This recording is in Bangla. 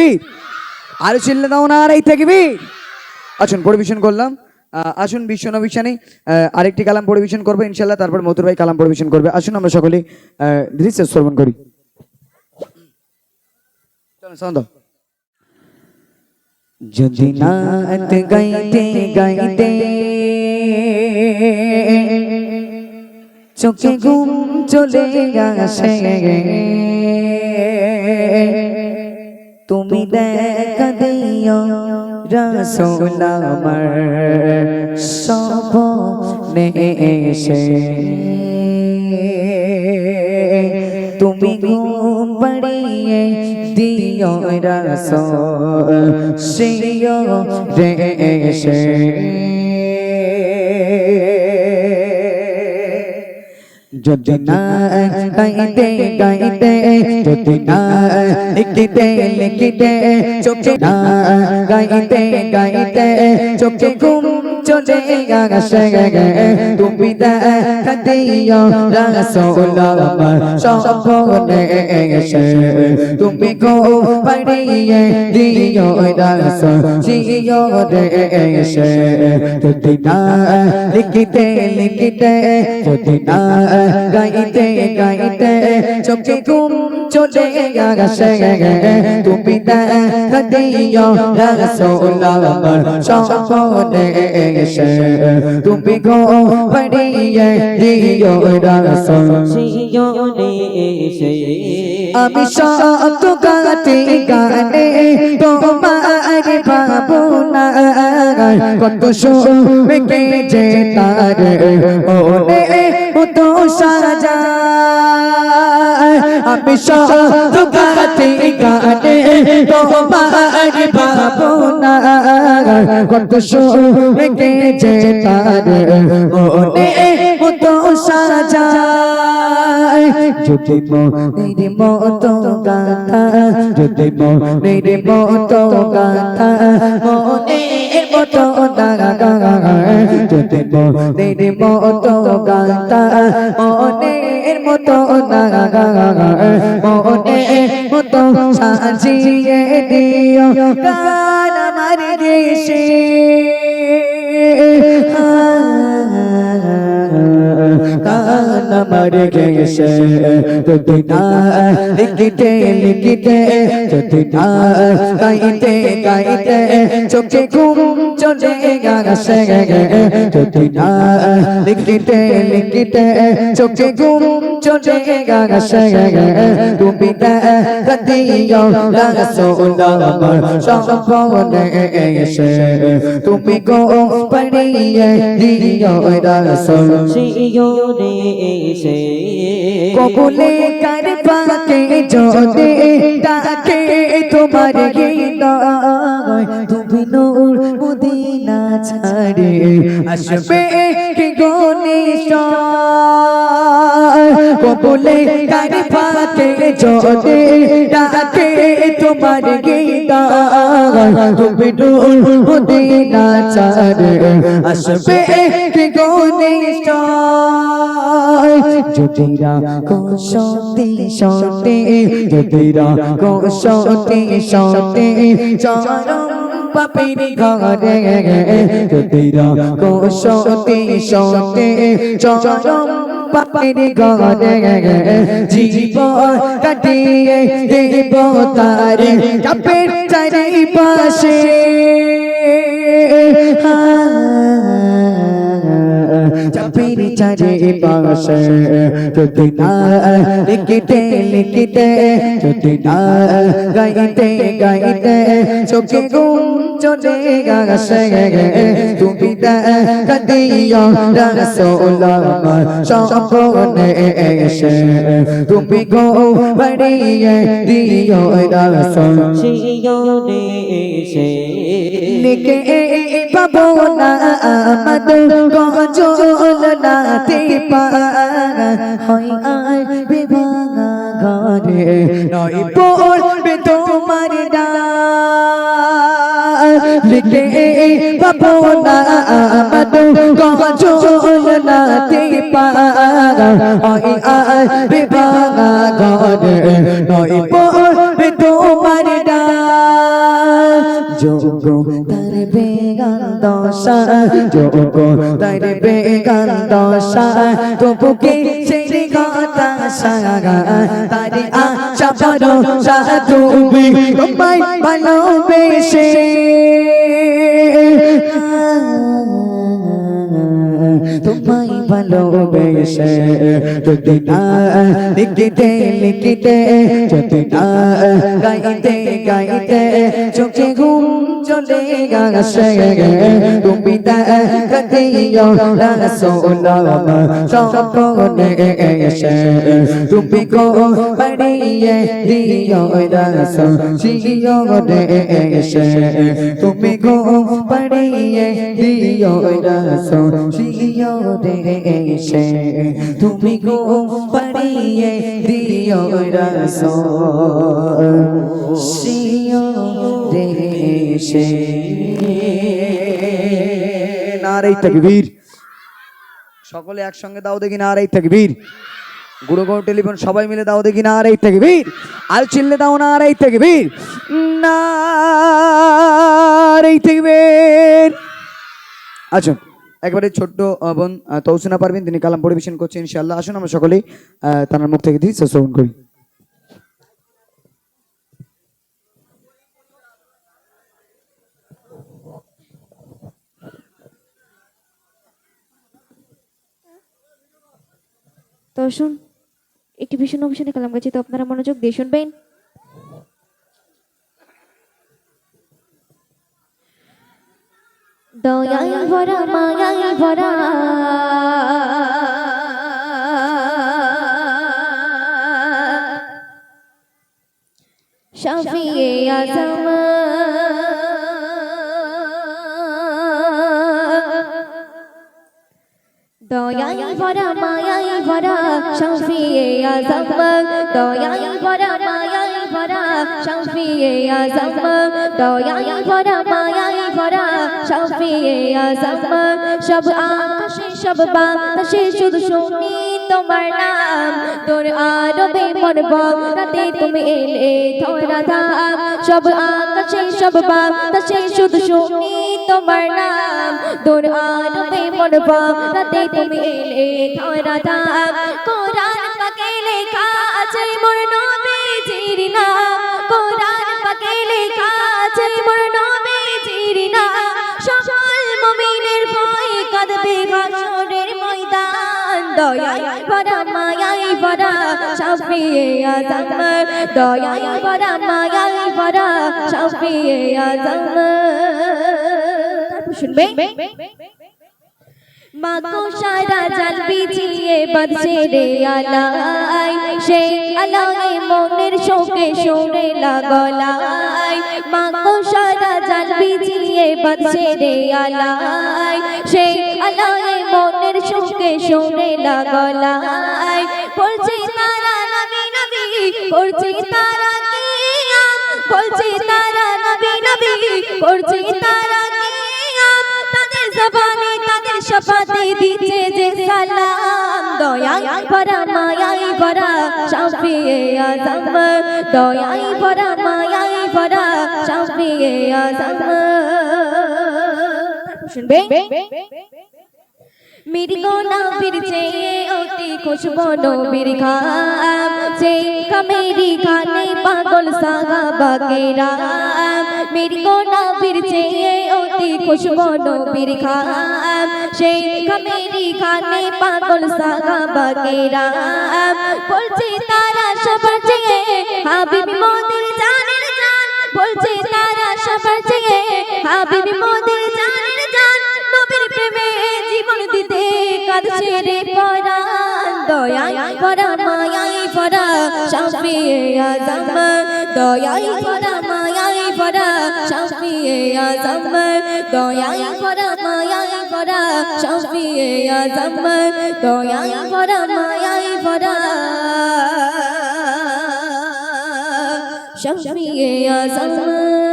তাকবীর, আর চিল্লে দাও না আর এই তাকবীর। আসুন পরিবেশন করলাম, আসুন বিশ্বনবী শানে আরেকটি কালাম পরিবেশন করবে ইনশাআল্লাহ, তারপর মতুর ভাই কালাম পরিবেশন করবে। আসুন আমরা সকলে দৃশ্য শ্রবণ করি। চলো সাউন্ড দাও। যদি নাত গাইতে গাইতে চোখে ঘুম চলে আসে, তুমি দেখা দিও রাসূল আমার স্বপ্নে এসে, তুমি ঘুম পাড়িয়ে দিও রাসূল সিও রে এসে। যদি না গাইতে গাইতে, যদি না লিখিতে লিখিতে চোখে, না গাইতে গাইতে চোখে ঘুম চলে আসে, তুমি দেখা দিও রাসূল আমার স্বপ্নে এসে, তুমি ঘুম পাড়িয়ে দিও রাসূল সিও রে এসে। যদি না লিখিতে লিখিতে, যদি না গাইতে গাইতে চোখে ঘুম চলে আসে, তুমি দেখা দিও রাসূল আমার স্বপ্নে এসে, তুমি ঘুম পাড়িয়ে দিও রাসূল সিও রে এসে। আমি সব গাতে গানে তোমার ভাবনা, কত সুখে যে তার ওরে তো সাজা। আমি সব গাতে গানে তোমার ভাবনা, কত সুখে যে তার ওরে তো সাজা। যদি মনের মতো গাথা, যদি মনের মতো গাথা, মনের মতো দাগা, যদি মনের মতো গাথা, মনের মতো দাগা, মনের মতো সাজিয়ে দিও গান আমার দেশে। গান আমার দেশে, যদি না লিখিতে লিখিতে, যদি না গাইতে গাইতে চোখে ঘুম চলে আসে, যদি না লিখিতে লিখিতে চোখে ঘুম চলে আসে, তুমি দেখা দিও রাসূল আমার স্বপ্নে এসে, তুমি ঘুম পাড়িয়ে দিও রাসূল সিও রে এসে। কবুলে কার পাকে যদি ডাকে তোমার হৃদয়, তুমি নূর মদিনা ছাড়ে আসবে কি গনিশয়। কবুলে কার পাকে যদি ডাকে তোমার হৃদয়, তুমি নূর মদিনা ছাড়ে আসবে কি গনিশয়। যদি রাখো সত্যি সত্যি, যদি রাখো সত্যি সত্যি চরম পাপের ঘরে, যদি রাখো সত্যি সত্যি চরম পাপের ঘরে, জীবন কাটিয়ে দেব তারে কাপের চারিপাশে। চাপের চারিপাশে, যদি না লিখিতে লিখিতে, যদি না গাইতে গাইতে চোখে ঘুম চলে আসে, তুমি দেখা দিও রাসূল আমার স্বপ্নে এসে, তুমি ঘুম পাড়িয়ে দিও রাসূল সিও রে এসে। লিখে পাবো না আমাদের গজল নাতে পারা, হয় আর বিভাঙা ঘরে নয় পড়বে তোমার ডাক। লিখে পাবো না আমাদের গজল নাতে পারা, হয় আর বিভাঙা ঘরে নয় পড়বে তোমার ডাক। যোগো তার বেগান দশা যোগো তার বেগান দশা তবুকে সেই কথা সাগা তারে আশা ভরসা তুমি তোমায় ভালোবেসে তোমায় ভালোবেসে যদি না লিখিতে লিখিতে যদি না গাইতে গাইতে চোখে ঘুম চলে গেছে তুমি দিও রাসূলুল্লাহ সপনে এসে তুমি গো পড়িয়ে দিও রাসূল শিওরে এসে তুমি গো পড়িয়ে দিও রাসূল শিওরে এসে তুমি গো পড়িয়ে দিও রাসূল শিওরে এসে নারে তাকবীর সকলে একসঙ্গে দাও দেখি নারে তাকবীর গুরুগণ টেলিফোন সবাই মিলে দাও দেখি নারে তাকবীর আর চিল্লে দাও নারে তাকবীর নারে তাকবীর আচ্ছা একবারে ছোট্ট বোন তৌসিনা পারবেন তিনি কালাম পরিবেশন করছেন ইনশাআল্লাহ আসুন আমরা সকলেই তার মুখ থেকে দিই শ্রবণ করি তো শুন একটি ভীষণ অভিশানে কালাম গাছি তো আপনারা মনোযোগ দিয়ে শুনবেন দয়াই ভরা মায়াই ভরা শাফিয়ে আজম দয়াই ভরা মায়াই ভরা শাফিয়ে আজম দয়াই ভরা মায়াই ভরা শাফিয়ে আজম দয়াই ভরা মায়াই ভরা শাফিয়ে আজম সব আকাশে সব বাতাসে শুধু শুনি তোমার নাম তোর আরবে মরব রাতে তুমি এলে ধরা ধাম সব আকাশে সব বাতাসে শুধু শুনি তোমার নাম তোর আরবে মরব রাতে তুমি এলে ধরা ধাম কোরআন পাকে লেখা আছে মোর নবীজির নাম কোরআন পাকে লেখা আছে মোর নবীজির নাম সকল মুমিনের ভয় কাঁদবে হাসরের ময়দান দয়াই ভরা মায়াই ভরা শাফিয়ে আজম দয়াই ভরা মায়াই ভরা শাফিয়ে আজম শুনবে মাকো সারা জাল বিছিয়ে বাজছে রে আলাই সেই আলাই মনের শোকে শুনে লাগলাই মাকো সারা জাল বিছিয়ে বাজছে রে আলাই সেই আলাই মনের শোকে শুনে লাগলাই বলছে তারা নবী নবী বলছে তারা কিয়াম বলছে তারা নবী নবী বলছে তারা কিয়াম তাদের জবানে তাদের শফাতে দিচ্ছে যে সালাম দয়াই ভরা মায়াই ভরা শাফিয়ে আজম দয়াই ভরা মায়াই ভরা শাফিয়ে আজম শুনবে মির্গো না ফিরছে অতি খুশবু নবীর খাম সেই কামেরি খানে পাগল সাহাবা কেরাম মির্গো না ফিরছে অতি খুশবু নবীর খাম সেই কামেরি খানে পাগল সাহাবা কেরাম বলছে তারা সবার চেয়ে হাবিব মোদের জানের জান বলছে তারা সবার চেয়ে হাবিব মোদের জানের জান নবীর প্রেমে জীবন দিতে কাঁদছে রে পরাণ দয়াই ভরা মায়াই ভরা শাফিয়ে আজম দয়াই ভরা মায়াই ভরা শাফিয়ে আজম দয়াই ভরা মায়াই ভরা শাফিয়ে আজম দয়াই ভরা মায়াই ভরা শাফিয়ে আজম